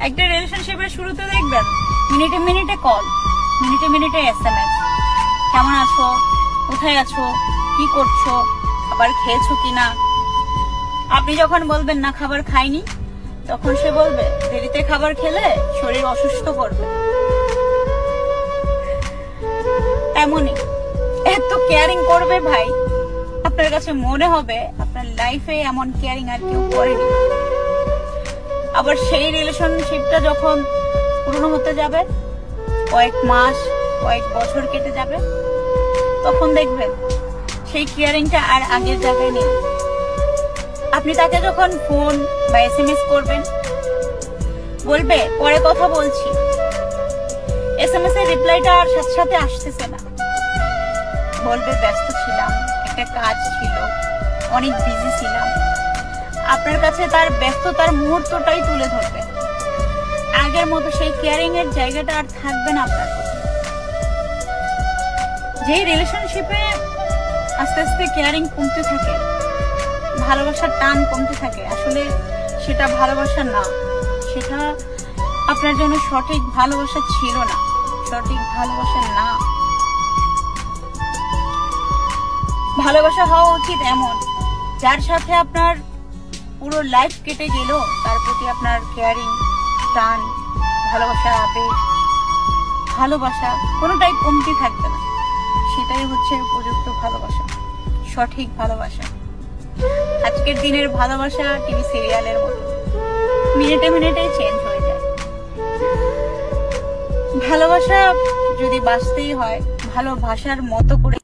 একটা রিলেশনশিপের শুরুতে দেখবেন মিনিটে মিনিটে কল, মিনিটে মিনিটে SMS, কেমন আছো, কোথায় আছো, কি করছো, খাবার খেয়েছো কিনা। আপনি যখন বলবেন না খাবার খাইনি, তখন সে বলবে দেরিতে খাবার খেলে শরীর অসুস্থ করবে। এমনই এত কেয়ারিং করবে ভাই, আপনার কাছে মনে হবে আপনার লাইফে এমন কেয়ারিং আর কেউ করেনি। আবার সেই রিলেশনশিপটা যখন পুরনো হতে যাবে, কয়েক মাস কয়েক বছর কেটে যাবে, তখন দেখবেন সেই কেয়ারিংটা আর আগের জায়গায় নেই। আপনি তাকে যখন ফোন বা SMS করবেন, বলবে পরে কথা বলছি, SMS এর রিপ্লাইটা আর সাথে সাথে আসতেছে না, বলবে ব্যস্ত ছিলাম, একটা কাজ ছিল, অনেক বিজি ছিলাম। আপনার কাছে তার ব্যস্ততার মুহূর্তটাই তুলে ধরবে, আগের মতো সেই কেয়ারিং এর জায়গাটা আর থাকবে না আপনার কাছে। যে রিলেশনশিপে আস্তে আস্তে কেয়ারিং কমতে থাকে, ভালোবাসার টান কমতে থাকে, আসলে সেটা ভালোবাসা না, সেটা আপনার জন্য সঠিক ভালোবাসা ছিল না, সঠিক ভালোবাসা না। ভালোবাসা হওয়া উচিত এমন, যার সাথে আপনার পুরো লাইফ কেটে গেল, তার প্রতি আপনার কেয়ারিং, টান, ভালোবাসা, আবেগ, ভালোবাসা কোনোটাই কমতি থাকবে না। সেটাই হচ্ছে উপযুক্ত ভালোবাসা, সঠিক ভালোবাসা। আজকের দিনের ভালোবাসা টিভি সিরিয়ালের মতো, মিনিটে মিনিটে চেঞ্জ হয়ে যায়। ভালোবাসা যদি বাঁচতেই হয়, ভালোবাসার মতো করে